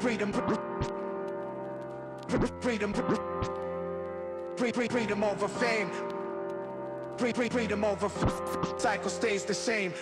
Freedom, freedom, freedom over fame. Freedom over cycle stays the same.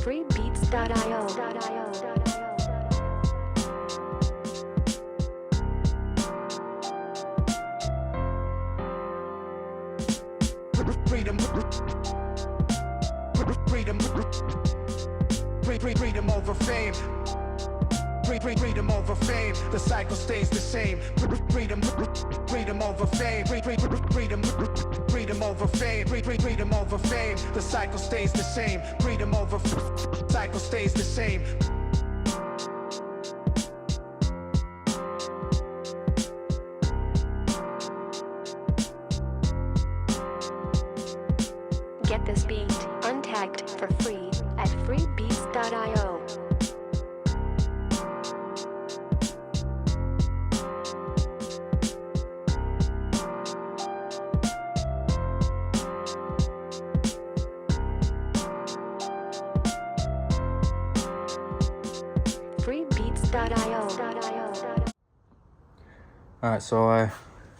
freebeats.io. Freedom, freedom, freedom over fame. Freedom over fame. The cycle stays the same. Freedom, freedom over fame. Freedom, freedom over fame. Freedom over fame. The cycle stays the same. Freedom over cycle stays the same. Get this beat untagged for free at freebeats.io. freebeats.io. Alright, so I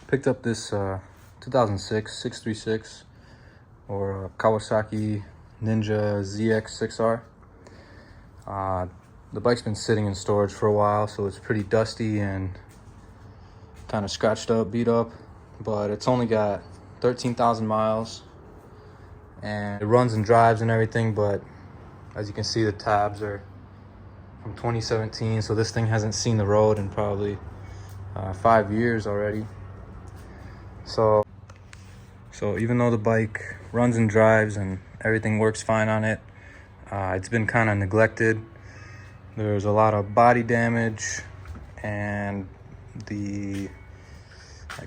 picked up this 2006 636 or Kawasaki Ninja ZX6R. The bike's been sitting in storage for a while, so it's pretty dusty and kind of scratched up, beat up, but it's only got 13,000 miles and it runs and drives and everything, but as you can see, the tabs are from 2017, so this thing hasn't seen the road in probably 5 years already. So even though the bike runs and drives and everything works fine on it, it's been kind of neglected. There's a lot of body damage and the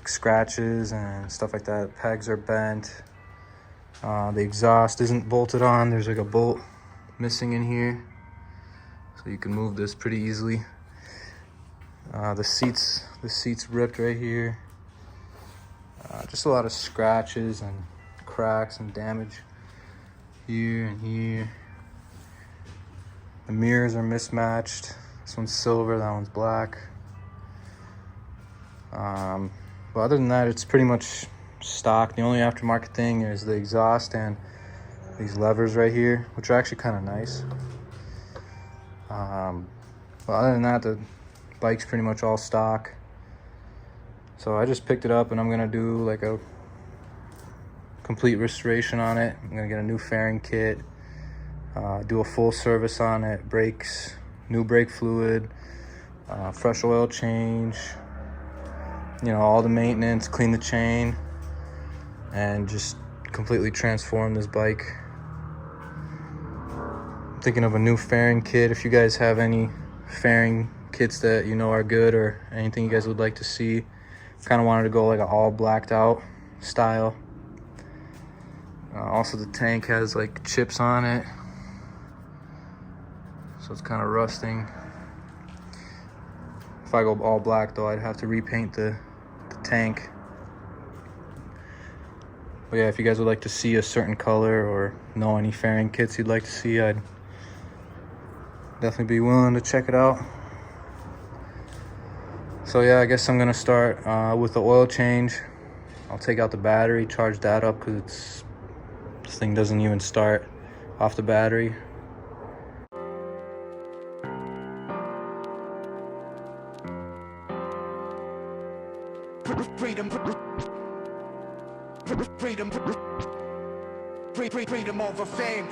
scratches and stuff like that. Pegs are bent. The exhaust isn't bolted on. There's like a bolt missing in here, so you can move this pretty easily. The seats ripped right here. Just a lot of scratches and cracks and damage here and here. The mirrors are mismatched. This one's silver, that one's black. But other than that, it's pretty much stock. The only aftermarket thing is the exhaust and these levers right here, which are actually kind of nice. But other than that, the bike's pretty much all stock. So I just picked it up and I'm gonna do like a complete restoration on it. I'm gonna get a new fairing kit, do a full service on it, brakes, new brake fluid, fresh oil change, you know, all the maintenance, clean the chain, and just completely transform this bike. I'm thinking of a new fairing kit. If you guys have any fairing kits that you know are good or anything you guys would like to see, kind of wanted to go like an all blacked out style. Also, the tank has like chips on it, so it's kind of rusting. If I go all black though, I'd have to repaint the tank. But yeah, if you guys would like to see a certain color or know any fairing kits you'd like to see, I'd definitely be willing to check it out. So yeah, I guess I'm gonna start with the oil change. I'll take out the battery, charge that up, because this thing doesn't even start off the battery. Freedom, freedom, freedom over fame.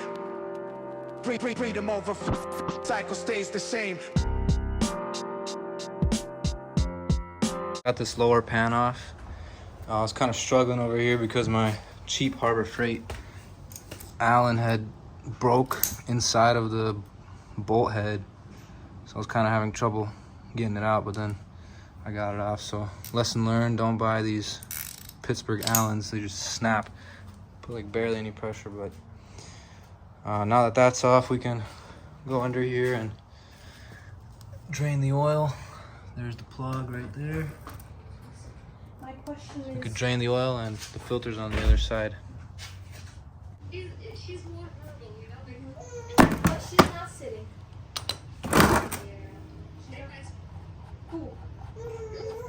Freedom over cycle stays the same. Got this lower pan off. I was kind of struggling over here because my cheap Harbor Freight Allen head broke inside of the bolt head, so I was kind of having trouble getting it out, but then I got it off. So lesson learned, don't buy these Pittsburgh Allens. They just snap, put like barely any pressure. But now that that's off, we can go under here and drain the oil. There's the plug right there. My question is... You could drain the oil, and the filter's on the other side. She's more verbal, you know? But she's not sitting. Yeah. She's not... Cool.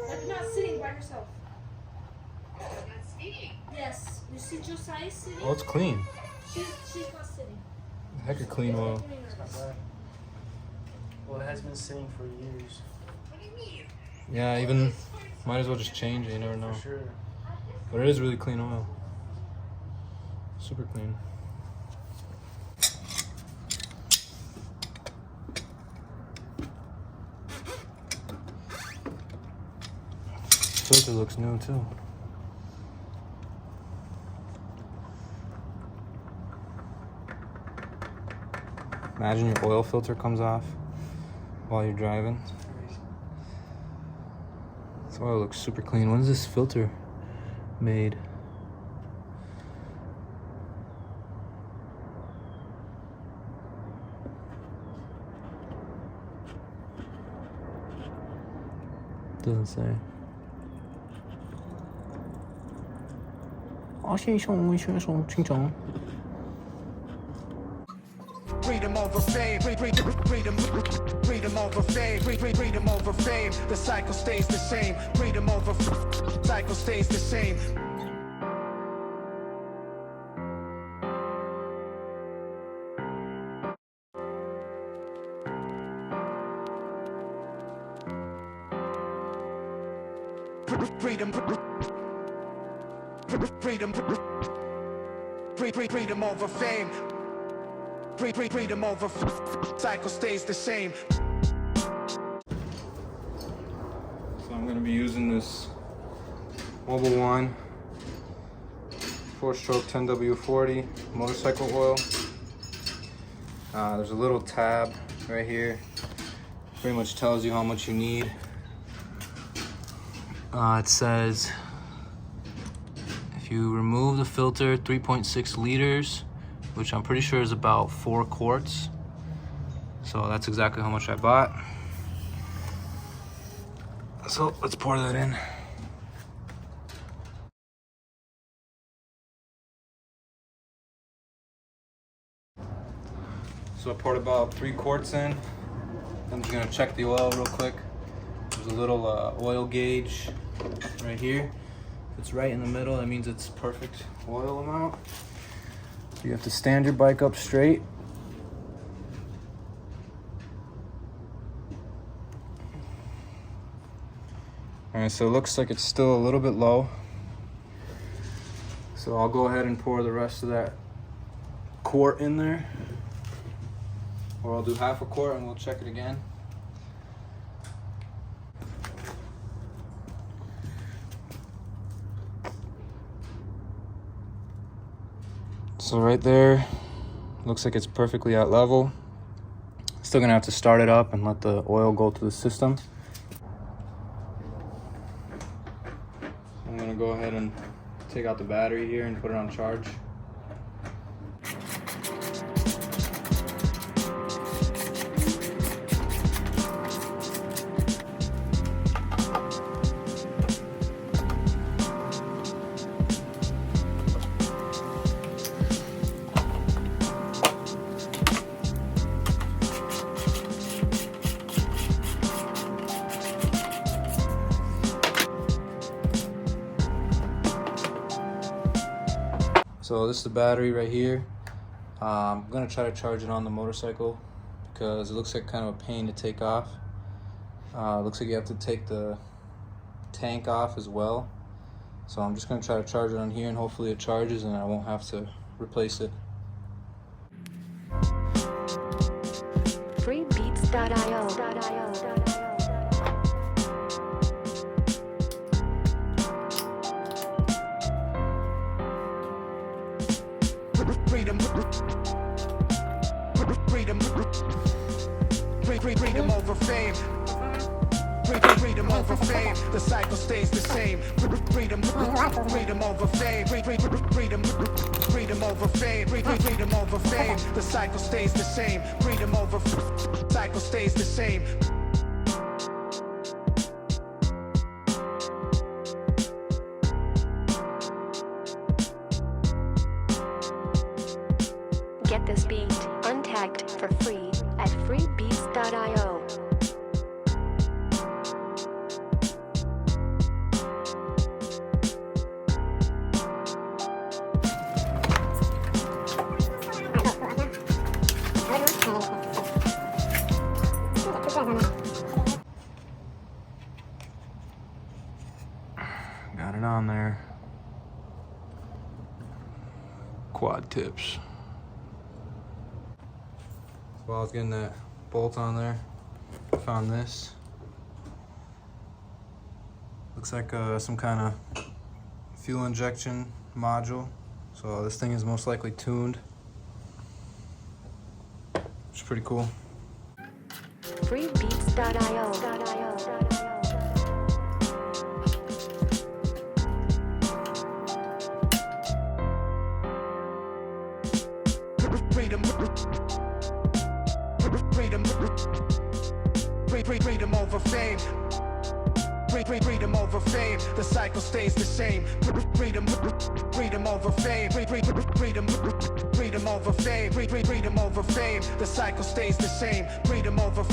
Like, not sitting by herself. Not sitting? Yes. You see Josiah sitting? Oh, it's clean. She's not sitting. Heck of clean oil. Well, it has been sitting for years. What do you mean? Yeah, even might as well just change it. You never know. For sure. But it is really clean oil. Super clean. Filter looks new too. Imagine your oil filter comes off while you're driving. This oil looks super clean. When's this filter made? Doesn't say. Freedom over fame, freedom over fame, freedom over fame. The cycle stays the same. Freedom over cycle stays the same. Freedom, freedom over fame. Freedom over cycle stays the same. So I'm gonna be using this Mobil 1 4-stroke 10W40 motorcycle oil. There's a little tab right here. Pretty much tells you how much you need. It says if you remove the filter, 3.6 liters, which I'm pretty sure is about 4 quarts. So that's exactly how much I bought. So let's pour that in. So I poured about 3 quarts in. I'm just gonna check the oil real quick. There's a little oil gauge right here. If it's right in the middle, that means it's perfect oil amount. You have to stand your bike up straight. All right, so it looks like it's still a little bit low. So I'll go ahead and pour the rest of that quart in there. Or I'll do half a quart and we'll check it again. So right there, looks like it's perfectly at level. Still gonna have to start it up and let the oil go through the system. I'm gonna go ahead and take out the battery here and put it on charge. So this is the battery right here. I'm gonna try to charge it on the motorcycle because it looks like kind of a pain to take off. Looks like you have to take the tank off as well. So I'm just gonna try to charge it on here and hopefully it charges and I won't have to replace it. freebeats.io. Freedom over fame. Freedom over fame, the cycle stays the same. Freedom over fame. Freedom over fame. Freedom over fame, the cycle stays the same. Freedom over cycle stays the same. Get this beat untagged for free at freebeats.io. Got it on there. Quad tips. While I was getting that bolt on there, I found this. Looks like some kind of fuel injection module. So this thing is most likely tuned. It's pretty cool. freebeats.io. Freedom over fame. Freedom over fame, the cycle stays the same. Freedom over fame. Freedom over fame. Freedom over fame, the cycle stays the same. Freedom over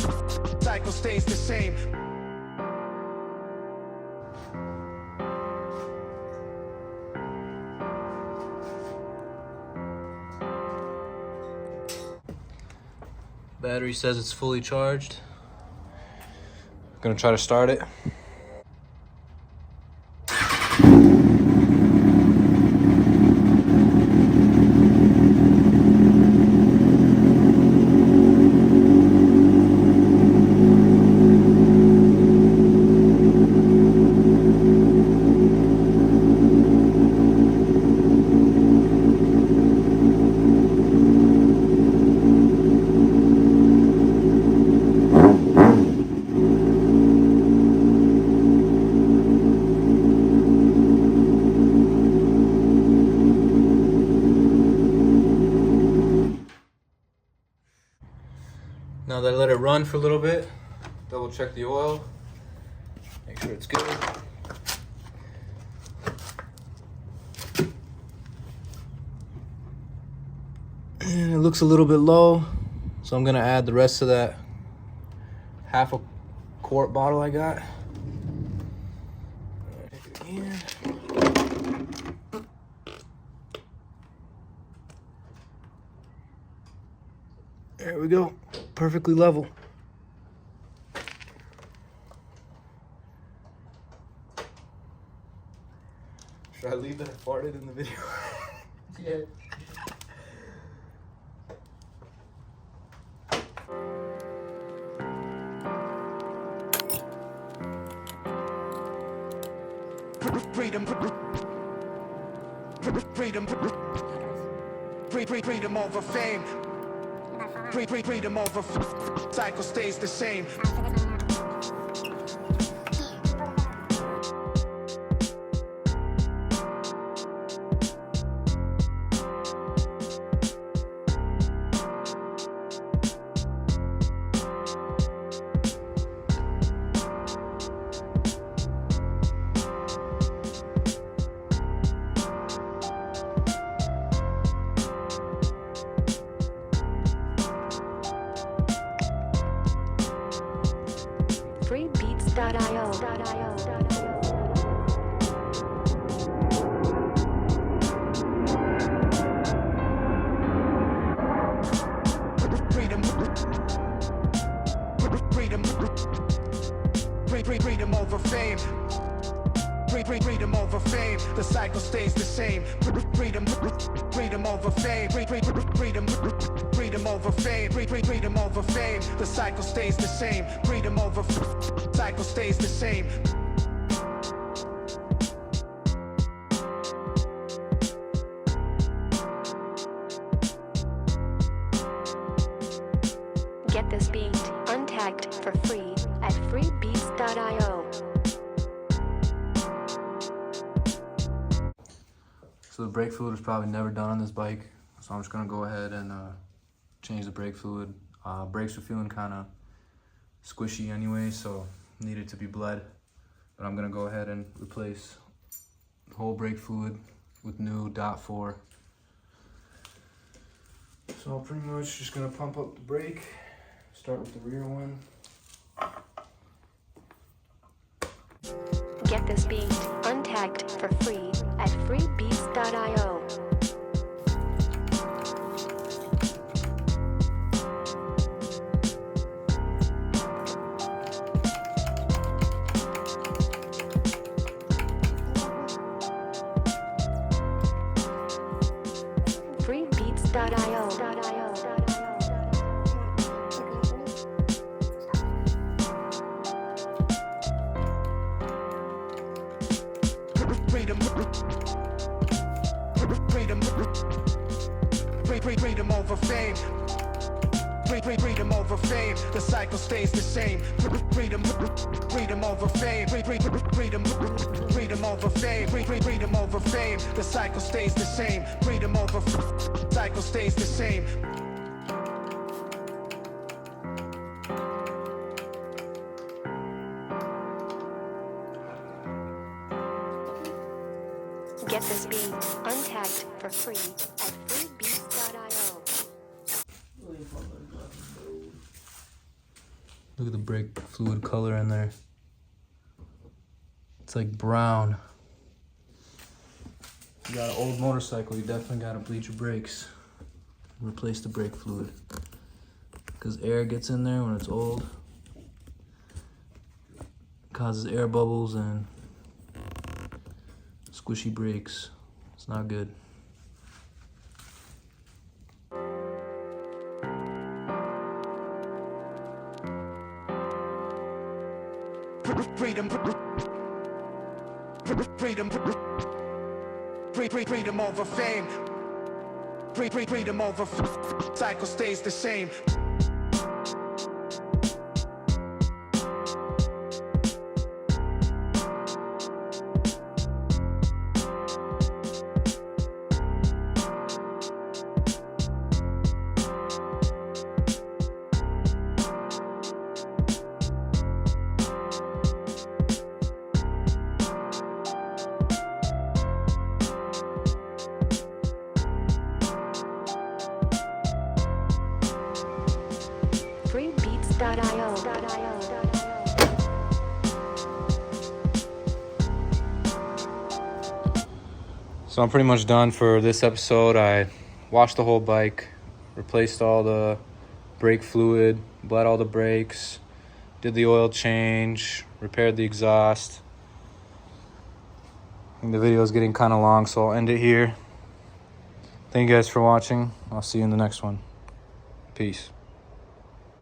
cycle stays the same. Battery says it's fully charged. Gonna try to start it. Now that I let it run for a little bit, double check the oil, make sure it's good. And it looks a little bit low, so I'm gonna add the rest of that half a quart bottle I got. Take it again. There we go, perfectly level. Should I leave that I farted in the video? Yeah. Freedom over fame. Freedom over cycle stays the same. freebeats.io. Freedom over fame. Freedom over fame, the cycle stays the same. Freedom over fame. Freedom over fame. Freedom over fame, the cycle stays the same. Freedom over cycle stays the same. Get this beat untagged for free at freebeats.io. brake fluid is probably never done on this bike, so I'm just gonna go ahead and change the brake fluid. Brakes are feeling kind of squishy anyway, so needed to be bled. But I'm gonna go ahead and replace the whole brake fluid with new .4. So I'm pretty much just gonna pump up the brake. Start with the rear one. Get this beat untagged for free at freebeats.io. freebeats.io. Freedom over fame. Freedom over fame. The cycle stays the same. Freedom over fame. Freedom over fame. Freedom over fame. The cycle stays the same. Freedom over cycle stays the same. Get this beat untagged for free at freebeats.io. Look at the brake fluid color in there. It's like brown. You got an old motorcycle, you definitely gotta bleach your brakes. Replace the brake fluid. Because air gets in there when it's old. Causes air bubbles and squishy brakes. It's not good. Freedom over fame. Freedom over cycle stays the same. freebeats.io. So I'm pretty much done for this episode. I washed the whole bike, replaced all the brake fluid, bled all the brakes, did the oil change, repaired the exhaust. I think the video is getting kind of long, so I'll end it here. Thank you guys for watching. I'll see you in the next one. Peace.